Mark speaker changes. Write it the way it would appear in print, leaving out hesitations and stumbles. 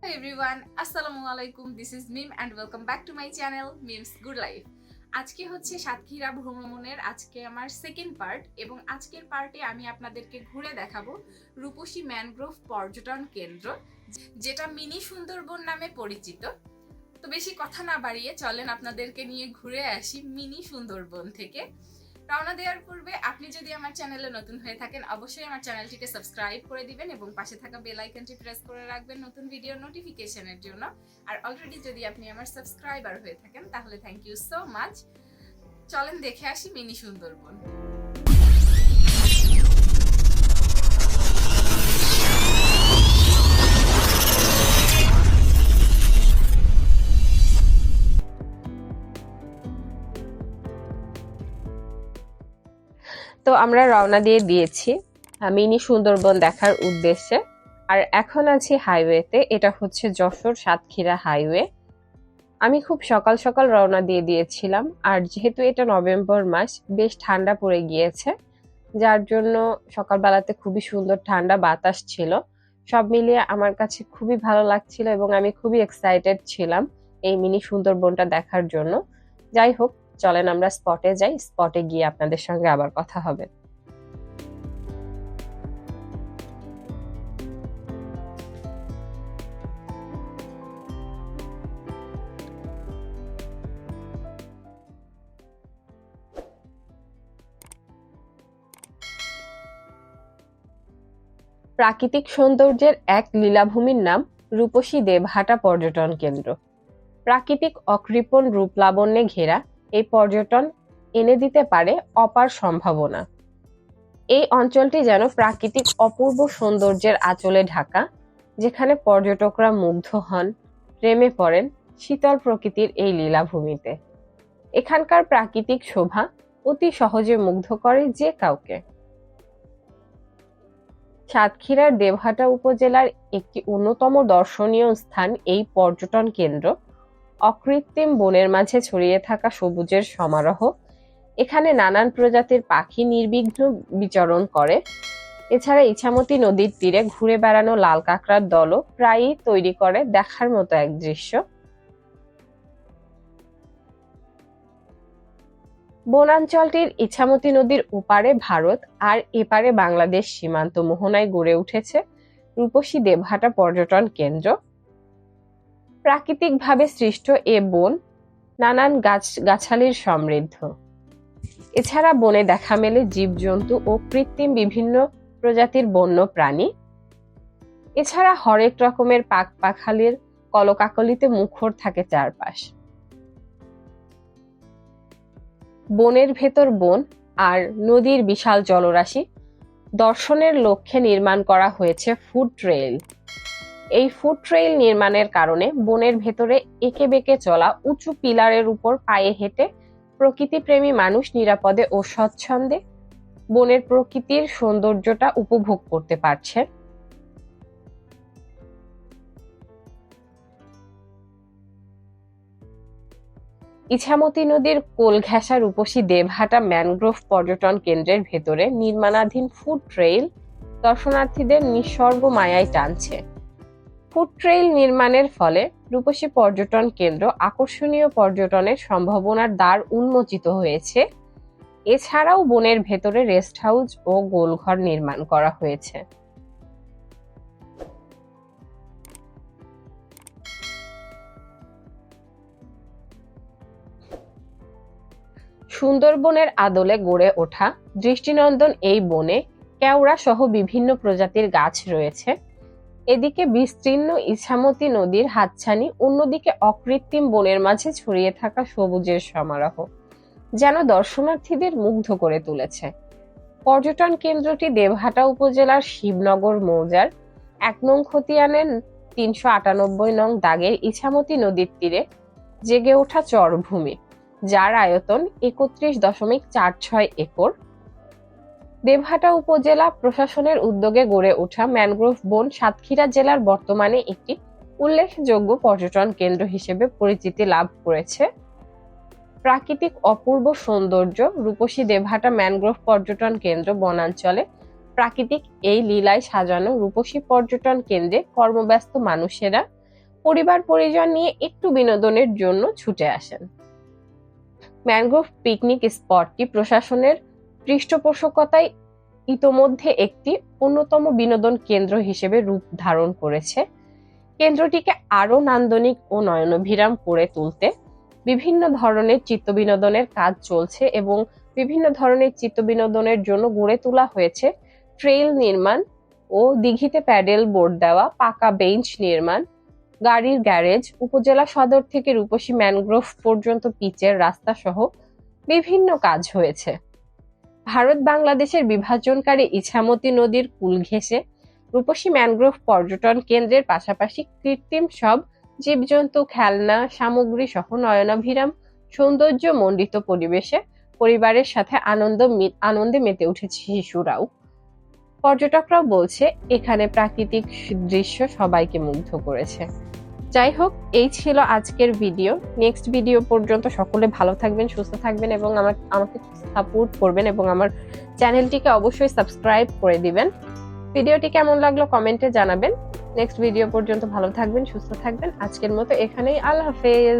Speaker 1: Hi everyone, Assalamualaikum. This is Mim and welcome back to my channel Mimz Good Life. আজকে হচ্ছে সাতক্ষীরা ভ্রমণের আজকে আমার সেকেন্ড পার্ট এবং আজকের পার্টে আমি আপনাদেরকে ঘুরে দেখাবো রূপসী ম্যানগ্রোভ পর্যটন কেন্দ্র, যেটা মিনি সুন্দরবন নামে পরিচিত। তো বেশি কথা না বাড়িয়ে চলেন আপনাদেরকে নিয়ে ঘুরে আসি মিনি সুন্দরবন থেকে। রওনা দেওয়ার পূর্বে আপনি যদি আমার চ্যানেলে নতুন হয়ে থাকেন অবশ্যই আমার চ্যানেলটিকে সাবস্ক্রাইব করে দিবেন এবং পাশে থাকা বেল আইকনটি প্রেস করে রাখবেন নতুন ভিডিও নোটিফিকেশনের জন্য। আর অলরেডি যদি আপনি আমার সাবস্ক্রাইবার হয়ে থাকেন তাহলে থ্যাংক ইউ সো মাচ। চলেন দেখে আসি মিনি সুন্দরবন।
Speaker 2: তো আমরা রওনা দিয়ে দিয়েছি মিনি সুন্দরবন দেখার উদ্দেশ্যে। আর এখন আছি হাইওয়েতে, এটা হচ্ছে যশোর সাতক্ষীরা হাইওয়ে। আমি খুব সকাল সকাল রওনা দিয়ে দিয়েছিলাম, আর যেহেতু এটা নভেম্বর মাস, বেশ ঠান্ডা পড়ে গিয়েছে, যার জন্য সকালবেলাতে খুবই সুন্দর ঠান্ডা বাতাস ছিল। সব মিলিয়ে আমার কাছে খুবই ভালো লাগছিল এবং আমি খুবই এক্সাইটেড ছিলাম এই মিনি সুন্দরবনটা দেখার জন্য। যাই হোক, চলেন আমরা স্পটে যাই, স্পটে গিয়ে আপনাদের সঙ্গে আবার কথা হবে। প্রাকৃতিক সৌন্দর্যের এক লীলাভূমির নাম রূপসী দেবহাটা পর্যটন কেন্দ্র। প্রাকৃতিক অকৃপণ রূপ লাবণ্যে ঘেরা এই পর্যটন এনে দিতে পারে অপার সম্ভাবনা। এই অঞ্চলটি যেন প্রাকৃতিক অপূর্ব সৌন্দর্যের আঁচলে ঢাকা, যেখানে পর্যটকরা মুগ্ধ হন, প্রেমে পড়েন শীতল প্রকৃতির এই লীলাভূমিতে। এখানকার প্রাকৃতিক শোভা অতি সহজে মুগ্ধ করে যে কাউকে। সাতক্ষীরার দেবহাটা উপজেলার একটি অন্যতম দর্শনীয় স্থান এই পর্যটন কেন্দ্র। অকৃত্রিম বনের মাঝে ছড়িয়ে থাকা সবুজের সমারোহ, এখানে নানান প্রজাতির পাখি নির্বিঘ্ন বিচরণ করে। এছাড়া ইছামতি নদীর তীরে ঘুরে বেড়ানো লাল কাঁকড়ার দলও প্রায়ই তৈরি করে দেখার মতো এক দৃশ্য। বনাঞ্চলটির ইছামতি নদীর ওপারে ভারত আর এপারে বাংলাদেশ সীমান্ত মোহনায় গড়ে উঠেছে রূপসী দেবহাটা পর্যটন কেন্দ্র। প্রাকৃতিকভাবে সৃষ্ট এ বন নানান গাছালির সমৃদ্ধ। এছাড়া বনে দেখা মেলে জীবজন্তু ও কৃত্রিম বিভিন্ন প্রজাতির বন্য প্রাণী। এছাড়া হরেক রকমের পাখালির কলকাকলিতে মুখর থাকে চারপাশ। বনের ভেতর বন আর নদীর বিশাল জলরাশি দর্শনের লক্ষ্যে নির্মাণ করা হয়েছে ফুড ট্রেইল। এই ফুড ট্রেইল নির্মাণের কারণে বনের ভেতরে এঁকে বেঁকে চলা উঁচু পিলারের উপর পায়ে হেঁটে প্রকৃতিপ্রেমী মানুষ নিরাপদে ও স্বচ্ছন্দে বনের প্রকৃতির সৌন্দর্যটা উপভোগ করতে পারছে। ইছামতি নদীর কোল ঘেঁষা রূপসী দেবহাটা ম্যানগ্রোভ পর্যটন কেন্দ্রের ভেতরে নির্মাণাধীন ফুড ট্রেইল দর্শনার্থীদের নিসর্গ মায়ায় টানছে। ফুড ট্রেইল নির্মাণের ফলে রূপসী পর্যটন কেন্দ্র আকর্ষণীয় পর্যটনের সম্ভাবনার দ্বার উন্মোচিত হয়েছে। এছাড়াও বনের ভেতরে রেস্ট হাউস ও গোলঘর নির্মাণ করা হয়েছে। সুন্দরবনের আদলে গড়ে ওঠা দৃষ্টিনন্দন এই বনে কেওড়া সহ বিভিন্ন প্রজাতির গাছ রয়েছে। এদিকে বিস্তীর্ণ ইছামতি নদীর হাতছানি, অন্যদিকে অকৃত্রিম বনের মাঝে ছড়িয়ে থাকা সবুজের সমারোহ যেন দর্শনার্থীদের মুগ্ধ করে তুলেছে। পর্যটন কেন্দ্রটি দেবহাটা উপজেলার শিবনগর মৌজার ১ নং খতিয়ানের ৩৯৮ নং দাগের ইছামতি নদীর তীরে জেগে ওঠা চরভূমি, যার আয়তন ৩১.৪৬ একর। দেবহাটা উপজেলা প্রশাসনের উদ্যোগে গড়ে ওঠা ম্যানগ্রোভ বন সাতক্ষীরা জেলার বর্তমানে একটি উল্লেখযোগ্য পর্যটন কেন্দ্র হিসেবে পরিচিতি লাভ করেছে। প্রাকৃতিক অপূর্ব সৌন্দর্য রূপসী দেবহাটা ম্যানগ্রোভ পর্যটন কেন্দ্র বনাঞ্চলে প্রাকৃতিক এই লীলায় সাজানো রূপসী পর্যটন কেন্দ্রে কর্মব্যস্ত মানুষেরা পরিবার পরিজন নিয়ে একটু বিনোদনের জন্য ছুটে আসেন। ম্যানগ্রোভ পিকনিক স্পটটি প্রশাসনের পৃষ্ঠপোষকতায় ইতোমধ্যে একটি অন্যতম বিনোদন কেন্দ্র হিসেবে রূপ ধারণ করেছে। কেন্দ্রটিকে আরো নান্দনিক ও নয়নাভিরাম করে তুলতে বিভিন্ন ধরনের চিত্তবিনোদনের কাজ চলছে এবং বিভিন্ন ধরনের চিত্তবিনোদনের জন্য গড়ে তোলা হয়েছে ট্রেইল নির্মাণ ও দিঘিতে প্যাডেল বোর্ড দেওয়া, পাকা বেঞ্চ নির্মাণ, গাড়ির গ্যারেজ, উপজেলা সদর থেকে রূপসী ম্যানগ্রোভ পর্যন্ত পিচের রাস্তা সহ বিভিন্ন কাজ হয়েছে। ভারত বাংলাদেশের বিভাজনকারী ইছামতি নদীর কূল ঘেঁষে রূপসী ম্যানগ্রোভ পর্যটন কেন্দ্রের পাশাপাশি কৃত্রিম সব জীবজন্তু, খেলনা সামগ্রী সহ নয়নাভিরাম সৌন্দর্য মণ্ডিত পরিবেশে পরিবারের সাথে আনন্দে মেতে উঠেছে শিশুরাও। পর্যটকরাও বলছে এখানে প্রাকৃতিক দৃশ্য সবাইকে মুগ্ধ করেছে। যাই হোক, এই ছিল আজকের ভিডিও। নেক্সট ভিডিও পর্যন্ত সকলে ভালো থাকবেন, সুস্থ থাকবেন এবং আমাকে সাপোর্ট করবেন এবং আমার চ্যানেলটিকে অবশ্যই সাবস্ক্রাইব করে দিবেন। ভিডিওটি কেমন লাগলো কমেন্টে জানাবেন। নেক্সট ভিডিও পর্যন্ত ভালো থাকবেন, সুস্থ থাকবেন। আজকের মতো এখানেই, আল্লাহ হাফেজ।